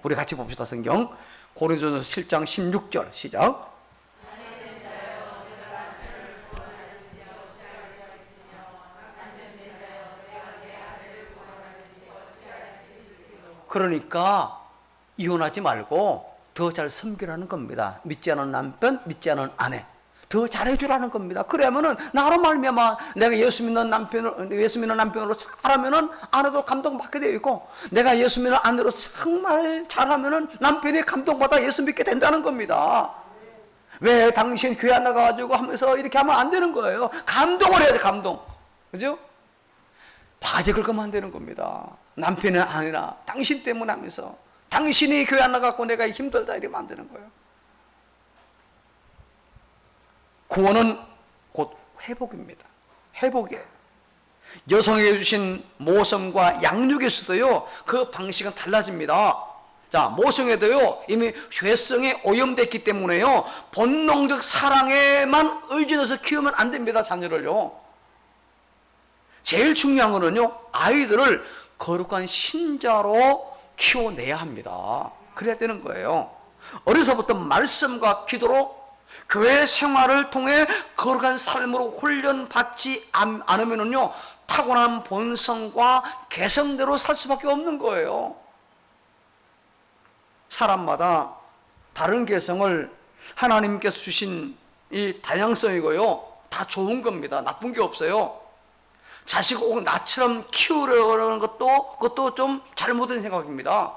우리 같이 봅시다. 성경 고린도전서 7장 16절 시작. 그러니까 이혼하지 말고 더 잘 섬기라는 겁니다. 믿지 않은 남편, 믿지 않은 아내 더 잘해주라는 겁니다. 그러면은 나로 말미암아 내가 예수 믿는 남편으로 잘하면은 아내도 감동받게 되어 있고, 내가 예수 믿는 아내로 정말 잘하면은 남편이 감동받아 예수 믿게 된다는 겁니다. 왜 당신 교회 안 나가가지고 하면서 이렇게 하면 안 되는 거예요. 감동을 해야 돼, 감동. 그죠? 바지 긁으면 안 되는 겁니다. 남편은 아니라 당신 때문에 하면서, 당신이 교회 안 나가고 내가 힘들다 이러면 안 되는 거예요. 구원은 곧 회복입니다. 회복이에요. 여성에게 주신 모성과 양육에서도요, 그 방식은 달라집니다. 자, 모성에도요, 이미 죄성에 오염됐기 때문에요, 본능적 사랑에만 의존해서 키우면 안 됩니다, 자녀를요. 제일 중요한 거는요, 아이들을 거룩한 신자로 키워내야 합니다. 그래야 되는 거예요. 어려서부터 말씀과 기도로 교회 생활을 통해 거룩한 삶으로 훈련받지 않으면요, 타고난 본성과 개성대로 살 수밖에 없는 거예요. 사람마다 다른 개성을 하나님께서 주신 이 다양성이고요, 다 좋은 겁니다. 나쁜 게 없어요. 자식을 꼭 나처럼 키우려는 그것도 좀 잘못된 생각입니다.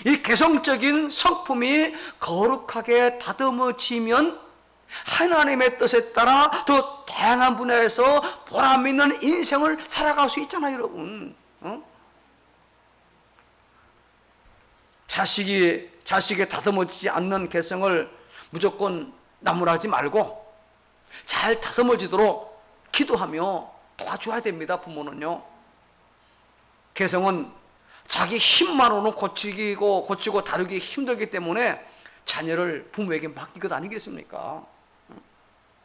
이 개성적인 성품이 거룩하게 다듬어지면 하나님의 뜻에 따라 더 다양한 분야에서 보람 있는 인생을 살아갈 수 있잖아요, 여러분. 자식이 다듬어지지 않는 개성을 무조건 나무라지 말고 잘 다듬어지도록 기도하며 도와줘야 됩니다. 부모는요. 개성은 자기 힘만으로는 고치고 다루기 힘들기 때문에 자녀를 부모에게 맡긴 것 아니겠습니까?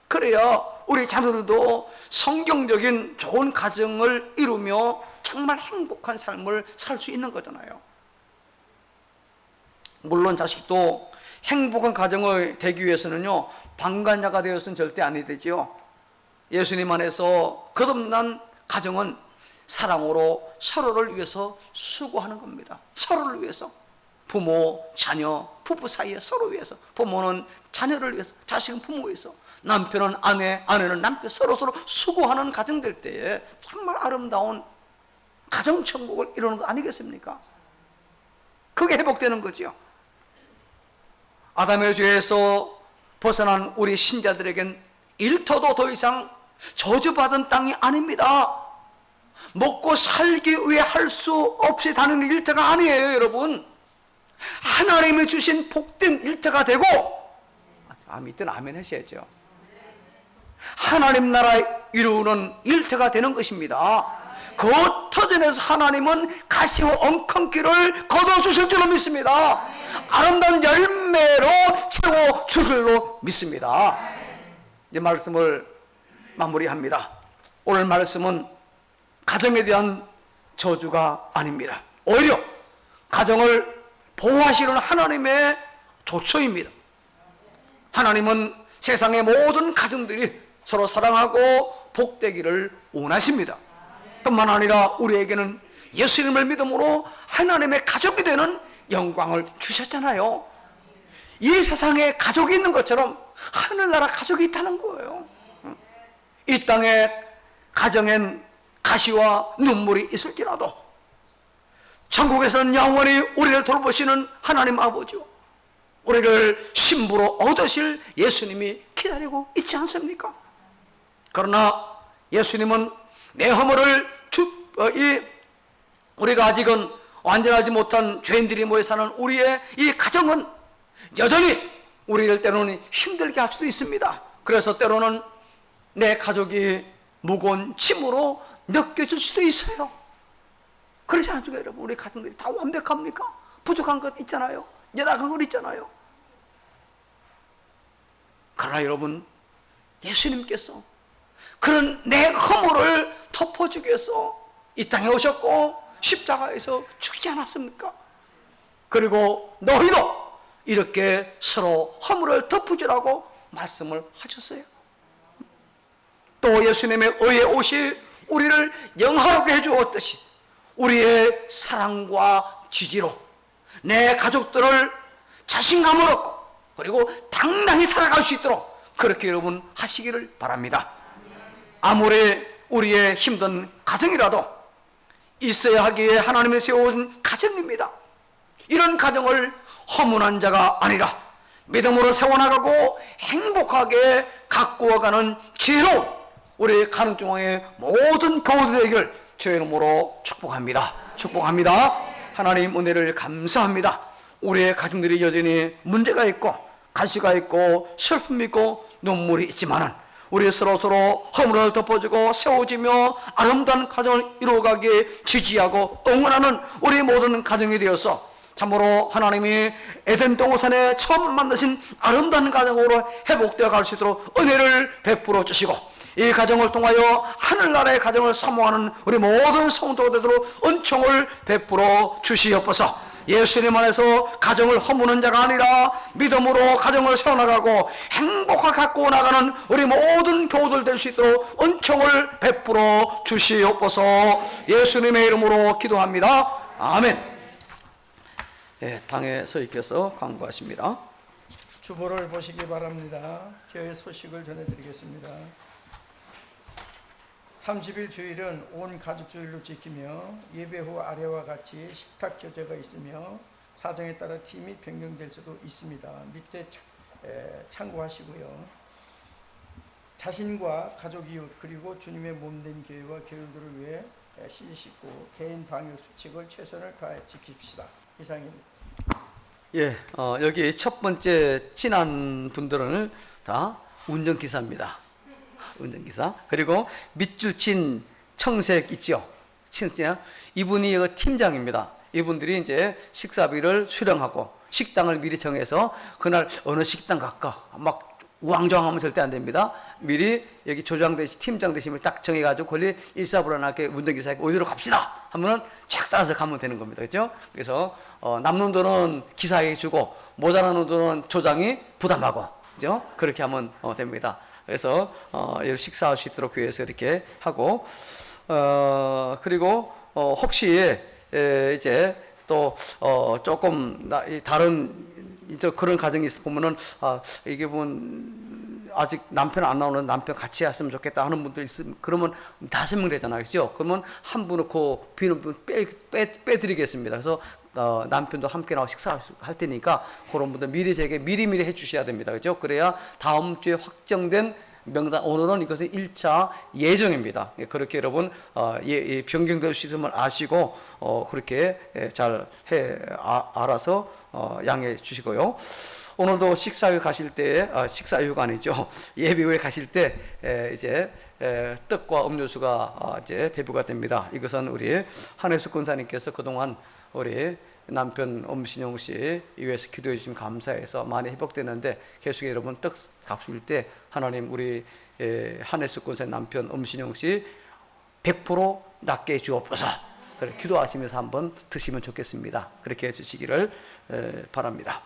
그래야 우리 자녀들도 성경적인 좋은 가정을 이루며 정말 행복한 삶을 살 수 있는 거잖아요. 물론 자식도 행복한 가정이 되기 위해서는요, 방관자가 되어서는 절대 아니 되지요. 예수님 안에서 거듭난 가정은 사랑으로 서로를 위해서 수고하는 겁니다. 서로를 위해서. 부모, 자녀, 부부 사이에 서로 위해서. 부모는 자녀를 위해서, 자식은 부모 위해서, 남편은 아내, 아내는 남편, 서로 수고하는 가정 될 때에 정말 아름다운 가정천국을 이루는 거 아니겠습니까? 그게 회복되는 거죠. 아담의 죄에서 벗어난 우리 신자들에겐 일터도 더 이상 저주받은 땅이 아닙니다. 먹고 살기 위해 할 수 없이 다니는 일터가 아니에요, 여러분. 하나님이 주신 복된 일터가 되고, 믿든 아멘 하셔야죠. 하나님 나라 이루는 일터가 되는 것입니다. 그 터전에서 하나님은 가시와 엉겅퀴를 거둬주실 줄로 믿습니다. 아름다운 열매로 채워주실 줄로 믿습니다. 이제 말씀을 마무리합니다. 오늘 말씀은 가정에 대한 저주가 아닙니다. 오히려 가정을 보호하시는 하나님의 조처입니다. 하나님은 세상의 모든 가정들이 서로 사랑하고 복되기를 원하십니다. 뿐만 아니라 우리에게는 예수님을 믿음으로 하나님의 가족이 되는 영광을 주셨잖아요. 이 세상에 가족이 있는 것처럼 하늘나라 가족이 있다는 거예요. 이 땅에 가정엔 가시와 눈물이 있을지라도 천국에서는 영원히 우리를 돌보시는 하나님 아버지, 우리를 신부로 얻으실 예수님이 기다리고 있지 않습니까? 그러나 예수님은 내 허물을 우리가 아직은 완전하지 못한 죄인들이 모여 사는 우리의 이 가정은 여전히 우리를 때로는 힘들게 할 수도 있습니다. 그래서 때로는 내 가족이 무거운 짐으로 느껴질 수도 있어요. 그렇지 않습니까, 여러분? 우리 가정들이 다 완벽합니까? 부족한 것 있잖아요. 연약한 것 있잖아요. 그러나 여러분, 예수님께서 그런 내 허물을 덮어주기 위해서 이 땅에 오셨고 십자가에서 죽지 않았습니까? 그리고 너희도 이렇게 서로 허물을 덮어주라고 말씀을 하셨어요. 또 예수님의 의의 옷이 우리를 영화롭게 해주었듯이 우리의 사랑과 지지로 내 가족들을 자신감을 얻고 그리고 당당히 살아갈 수 있도록 그렇게 여러분 하시기를 바랍니다. 아무리 우리의 힘든 가정이라도 있어야 하기에 하나님이 세워온 가정입니다. 이런 가정을 허문한 자가 아니라 믿음으로 세워나가고 행복하게 가꾸어가는 지혜로운 우리 가정중앙의 모든 교우들 되기를 주의 이름으로 축복합니다. 축복합니다. 하나님 은혜를 감사합니다. 우리의 가정들이 여전히 문제가 있고 가시가 있고 슬픔이 있고 눈물이 있지만은 우리 서로서로 허물을 덮어주고 세워지며 아름다운 가정을 이루어가기에 지지하고 응원하는 우리 모든 가정이 되어서 참으로 하나님이 에덴 동호산에 처음 만드신 아름다운 가정으로 회복되어 갈 수 있도록 은혜를 베풀어 주시고 이 가정을 통하여 하늘나라의 가정을 사모하는 우리 모든 성도가 되도록 은총을 베풀어 주시옵소서. 예수님 안에서 가정을 허무는 자가 아니라 믿음으로 가정을 세워나가고 행복하게 갖고 나가는 우리 모든 교우들 될 수 있도록 은총을 베풀어 주시옵소서. 예수님의 이름으로 기도합니다. 아멘. 네, 당에 서있께서 광고하십니다. 주보를 보시기 바랍니다. 교회 소식을 전해드리겠습니다. 30일 주일은 온 가족 주일로 지키며 예배 후 아래와 같이 식탁 교제가 있으며 사정에 따라 팀이 변경될 수도 있습니다. 밑에 참고하시고요. 자신과 가족 이웃 그리고 주님의 몸된 교회와 교우들을 위해 씻고 개인 방역 수칙을 최선을 다해 지킵시다. 이상입니다. 예, 여기 첫 번째 친한 분들은 다 운전기사입니다. 운전기사. 그리고 밑줄 친 청색 있죠? 이분이 여기 팀장입니다. 이분들이 이제 식사비를 수령하고 식당을 미리 정해서 그날 어느 식당 갈까 막 우왕좌왕하면 절대 안 됩니다. 미리 여기 조장 대신 팀장 대신을 딱 정해가지고 권리 일사불란하게 운전기사에게 어디로 갑시다 하면은 쫙 따라서 가면 되는 겁니다. 그렇죠? 그래서 남는 돈은 기사에게 주고 모자라는 돈은 조장이 부담하고, 그죠? 그렇게 하면 됩니다. 그래서 식사할 수 있도록 교회에서 이렇게 하고 그리고 혹시 이제 또 조금 다른 이제 그런 가정이 있어 보면은 이게 보면 아직 남편 안 나오는 남편 같이 했으면 좋겠다 하는 분들 있으면 그러면 5명 되잖아요, 그렇죠? 그러면 한 분 넣고 비는 분 빼드리겠습니다. 그래서 남편도 함께 나와 식사할 테니까 그런 분들 미리 해주셔야 됩니다, 그렇죠? 그래야 다음 주에 확정된 명단, 오늘은 이것은 1차 예정입니다. 그렇게 여러분 변경될 수 있음을 아시고 그렇게 잘 알아서 양해해 주시고요. 오늘도 식사회 가실 때 식사회가 아니죠. 예배 후에 가실 때 이제 떡과 음료수가 이제 배부가 됩니다. 이것은 우리 한혜숙 권사님께서 그동안 우리 남편 엄신영 씨 위해서 기도해 주시면 감사해서 많이 회복되는데 계속 여러분 떡 값을 때 하나님 우리 한혜숙 권사님 남편 엄신영 씨 100% 낫게 주옵소서. 그래 기도하시면서 한번 드시면 좋겠습니다. 그렇게 해주시기를 바랍니다.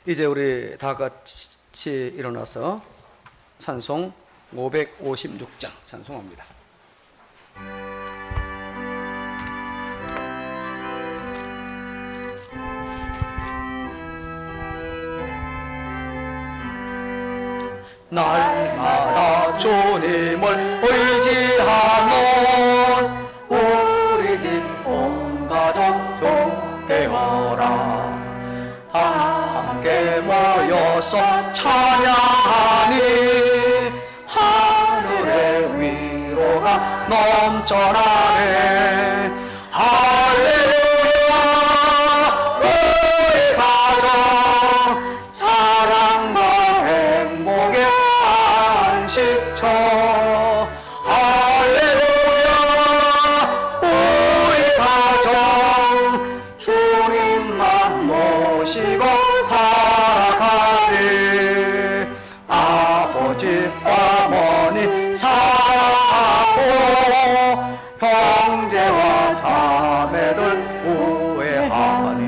이제 우리 다 같이 일어나서 찬송 556장 찬송합니다. 날마다 주님을 의지하는 우리 집 온 가족 되어라. 함께 모여서 찬양하니 하늘의 위로가 넘쳐나네. 할렐루야. 우리 가족 사랑과 행복의 안식처. 할렐루야. 우리 가족 주님만 모시고 살아가리. 아버지와 어머니 사랑하고 형제와 자매들 우애하니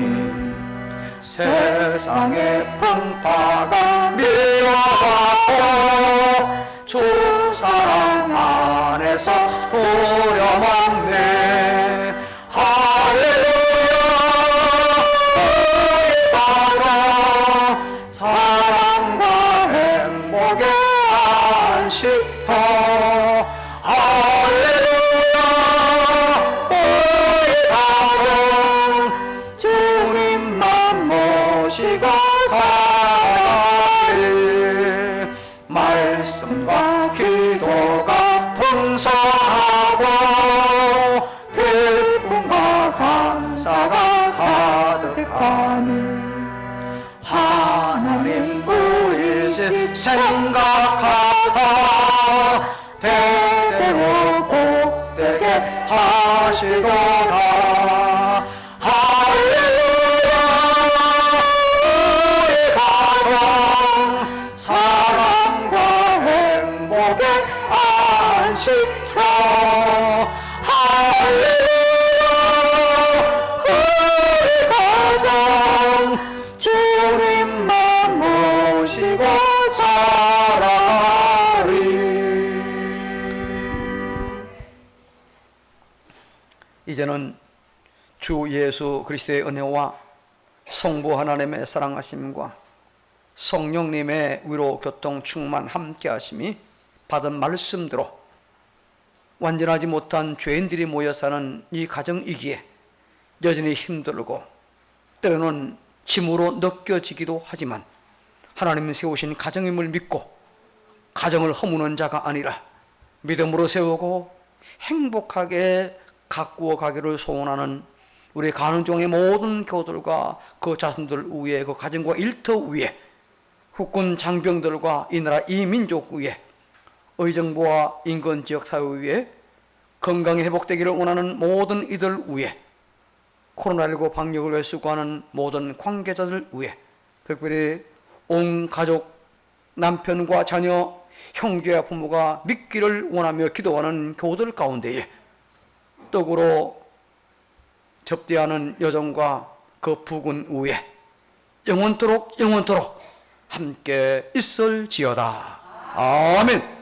세상의 풍파가 밀려가고 주 사랑 안에서 도려먹네. 할렐루야. 우리 가족 사랑과 행복의 안식처. 할렐루야. 우리 가족 주님만 모시고 살아가리. 말씀과 기도가 풍성하고 기쁨과 감사가 가득하니 하나님 우리 집 생각하사 대대로 복되게 하시도다. 할렐루야. 우리 가족 사랑과 행복의 안식처. 할렐루야. 우리 가족 주님만 모시고 살아가리. 이제는 주 예수 그리스도의 은혜와 성부 하나님의 사랑하심과 성령님의 위로 교통 충만 함께 하심이 받은 말씀대로 완전하지 못한 죄인들이 모여 사는 이 가정이기에 여전히 힘들고 때로는 짐으로 느껴지기도 하지만 하나님이 세우신 가정임을 믿고 가정을 허무는 자가 아니라 믿음으로 세우고 행복하게 가꾸어 가기를 소원하는 우리 가능종의 모든 교들과 그 자손들 위에 그 가정과 일터 위에 국군 장병들과 이 나라 이 민족 위에 의정부와 인근 지역 사회 위에 건강이 회복되기를 원하는 모든 이들 위에 코로나19 방역을 위해 수고하는 모든 관계자들 위에 특별히 온 가족 남편과 자녀 형제와 부모가 믿기를 원하며 기도하는 교들 가운데에 떡으로 접대하는 여정과 그 부군 위에 영원토록 함께 있을지어다. 아멘.